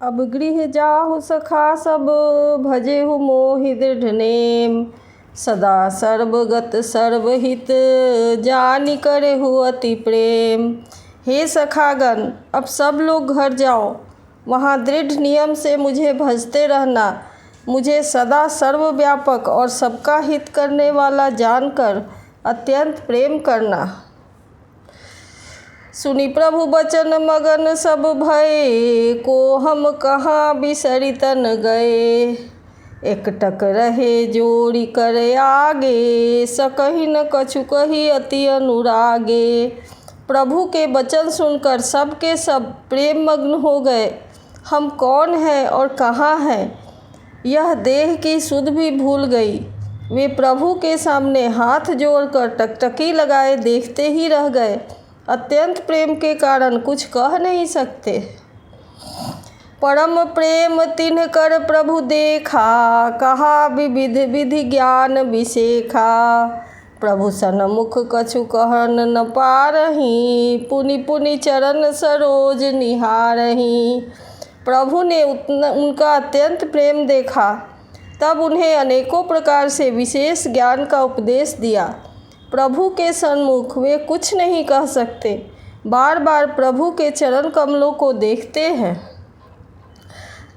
अब गृह जाहु सखा सब, भजेहु मोहि दृढ़ नेम। सदा सर्वगत सर्वहित, जानि करेहु अति प्रेम। हे सखागण, अब सब लोग घर जाओ, वहाँ दृढ़ नियम से मुझे भजते रहना। मुझे सदा सर्वव्यापक और सबका हित करने वाला जानकर अत्यंत प्रेम करना। सुनि प्रभु बचन मगन सब भये, को हम कहाँ बिसरितन गए। एकटक रहे जोड़ी कर आगे, सकहि न कछु कही अति अनुरागे। प्रभु के वचन सुनकर सब के सब प्रेम मग्न हो गए। हम कौन हैं और कहाँ हैं, यह देह की सुध भी भूल गई। वे प्रभु के सामने हाथ जोड़कर टकटकी लगाए देखते ही रह गए। अत्यंत प्रेम के कारण कुछ कह नहीं सकते। परम प्रेम तिन्ह कर प्रभु देखा, कहा विविध विधि ज्ञान विशेखा। प्रभु सन्मुख कछु कहन न पारहीं, पुनि पुनि चरण सरोज निहारहीं। प्रभु ने उनका अत्यंत प्रेम देखा, तब उन्हें अनेकों प्रकार से विशेष ज्ञान का उपदेश दिया। प्रभु के सन्मुख वे कुछ नहीं कह सकते, बार बार प्रभु के चरण कमलों को देखते हैं।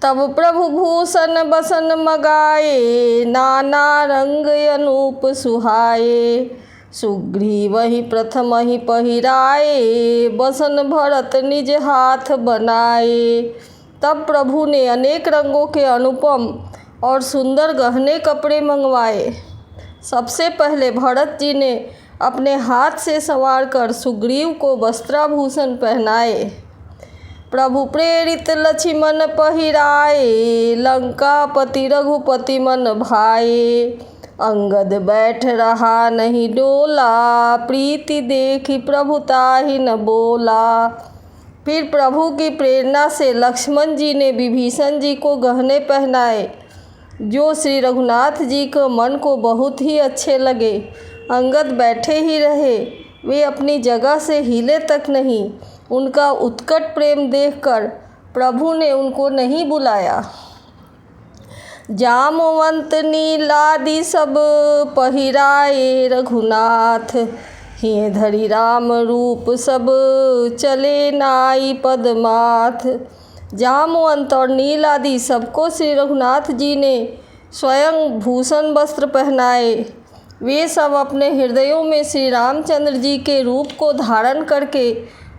तब प्रभु भूषण बसन मगाए, नाना रंग अनूप सुहाए। सुग्रीवहि प्रथम ही पहिराए, बसन भरत निज हाथ बनाए। तब प्रभु ने अनेक रंगों के अनुपम और सुंदर गहने कपड़े मंगवाए। सबसे पहले भरत जी ने अपने हाथ से संवार कर सुग्रीव को वस्त्राभूषण पहनाए। प्रभु प्रेरित लक्ष्मण पहिराए, लंकापति रघुपति मन भाए। अंगद बैठ रहा नहीं डोला, प्रीति देखी प्रभु ताहि न बोला। फिर प्रभु की प्रेरणा से लक्ष्मण जी ने विभीषण जी को गहने पहनाए, जो श्री रघुनाथ जी को मन को बहुत ही अच्छे लगे। अंगद बैठे ही रहे, वे अपनी जगह से हिले तक नहीं। उनका उत्कट प्रेम देखकर प्रभु ने उनको नहीं बुलाया। जामवंत नीलादि सब पहिराए रघुनाथ, हिय धरि राम रूप सब चले नाई पदमाथ। जामवंत और नील आदि सबको श्री रघुनाथ जी ने स्वयं भूषण वस्त्र पहनाए। वे सब अपने हृदयों में श्री रामचंद्र जी के रूप को धारण करके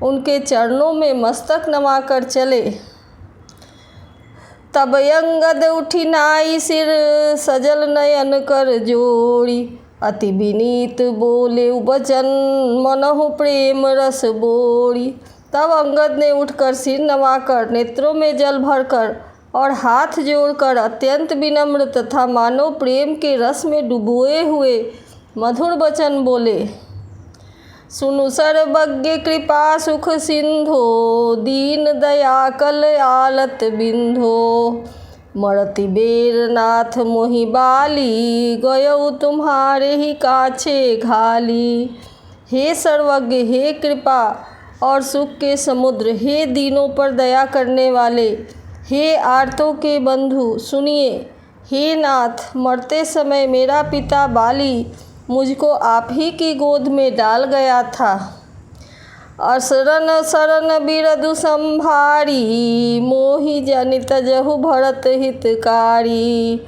उनके चरणों में मस्तक नवाकर चले। तब अंगद उठी नाई सिर, सजल नयन कर जोड़ी। अति विनीत बोले वचन, मनहु प्रेम रस बोरी। तब अंगद ने उठकर सिर नवाकर, नेत्रों में जल भरकर और हाथ जोड़कर अत्यंत विनम्र तथा मानव प्रेम के रस में डुबोए हुए मधुर वचन बोले। सुनु सर्वज्ञ कृपा सुख सिंधो, दीन दया कल आलत बिंधो। मरति बेर नाथ मोहि बाली, गयऊ तुम्हारे ही काछे घाली। हे सर्वज्ञ, हे कृपा और सुख के समुद्र, हे दीनों पर दया करने वाले, हे आर्तों के बंधु, सुनिए। हे नाथ, मरते समय मेरा पिता बाली मुझको आप ही की गोद में डाल गया था। असरन शरण बिरदु संभारी, मोहि जनि तजहु भरत हितकारी।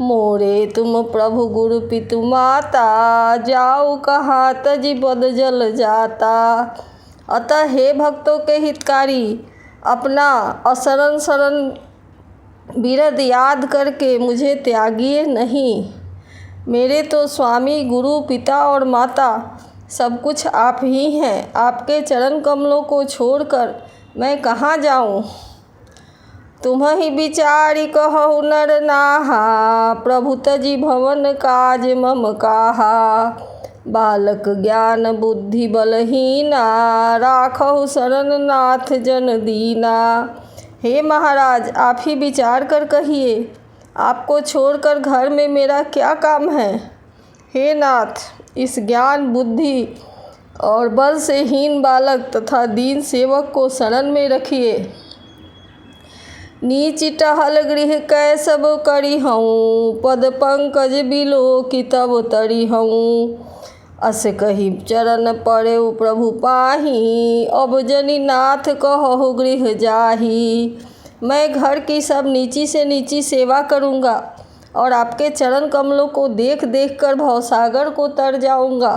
मोरे तुम प्रभु गुरु पितु माता, जाऊ कहाँ तजि बद जल जाता। अतः हे भक्तों के हितकारी, अपना असरण शरण बिरद याद करके मुझे त्यागिए नहीं। मेरे तो स्वामी गुरु पिता और माता सब कुछ आप ही हैं। आपके चरण कमलों को छोड़कर मैं कहाँ जाऊँ। तुम्हि विचारि कहु नर नाहा, प्रभु तजि भवन काज मम काहा। बालक ज्ञान बुद्धि बलहीना, राखहु शरण नाथ जन दीना। हे महाराज, आप ही विचार कर कहिए, आपको छोड़कर घर में मेरा क्या काम है। हे नाथ, इस ज्ञान बुद्धि और बल से हीन बालक तथा दीन सेवक को शरण में रखिए। नीच टहल गृह कै सब करी हूँ, पद पंकज बिलोकितब तरी हूँ। अस कही चरण पड़े प्रभु पाही, अब जनी नाथ कहु गृह जाही। मैं घर की सब नीची से नीची सेवा करूँगा और आपके चरण कमलों को देख देख कर भवसागर को तर जाऊँगा।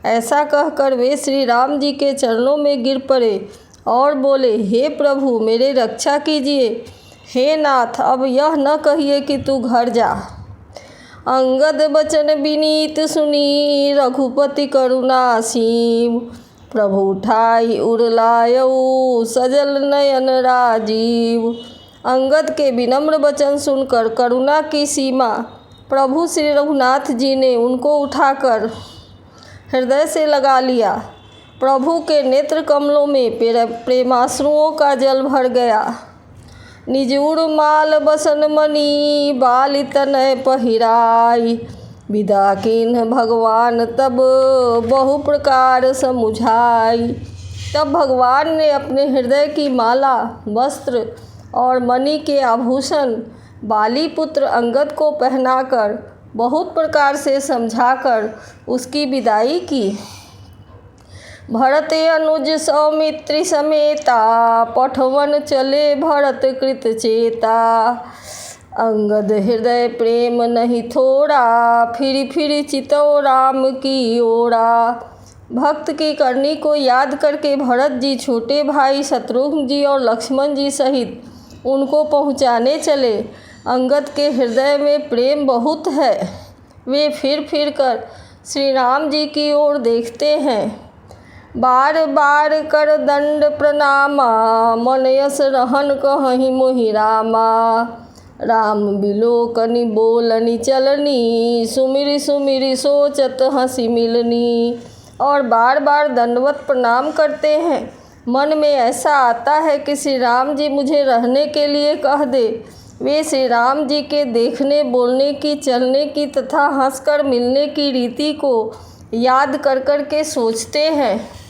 ऐसा कहकर वे श्री राम जी के चरणों में गिर पड़े और बोले, हे प्रभु मेरे रक्षा कीजिए। हे नाथ, अब यह न कहिए कि तू घर जा। अंगद बचन विनीत सुनी, रघुपति करुणा सीम। प्रभु उठाई उरलायऊ, सजल नयन राजीव। अंगद के विनम्र वचन सुनकर करुणा की सीमा प्रभु श्री रघुनाथ जी ने उनको उठाकर हृदय से लगा लिया। प्रभु के नेत्र कमलों में प्रेमाश्रुओं का जल भर गया। निजूर माल बसन मणि, बाली तनय पहिराई। विदा कीन्ह भगवान तब, बहु प्रकार समुझाई। तब भगवान ने अपने हृदय की माला, वस्त्र और मणि के आभूषण बाली पुत्र अंगद को पहनाकर बहुत प्रकार से समझाकर उसकी विदाई की। भरत अनुज सौमित्री समेता, पठवन चले भरत कृत चेता। अंगद हृदय प्रेम नहीं थोड़ा, फिर फिर चितौ राम की ओरा। भक्त की करनी को याद करके भरत जी छोटे भाई शत्रुघ्न जी और लक्ष्मण जी सहित उनको पहुँचाने चले। अंगद के हृदय में प्रेम बहुत है। वे फिर कर श्री राम जी की ओर देखते हैं। बार बार कर दंड प्रणामा, मन यस रहन कहहि मोहि रामा। राम बिलोकनि बोलनि चलनी, सुमिरि सुमिरि सोचत हंसी मिलनी। और बार बार दंडवत प्रणाम करते हैं। मन में ऐसा आता है कि श्री राम जी मुझे रहने के लिए कह दे। वे श्री राम जी के देखने, बोलने की, चलने की तथा हंसकर मिलने की रीति को याद कर कर के सोचते हैं।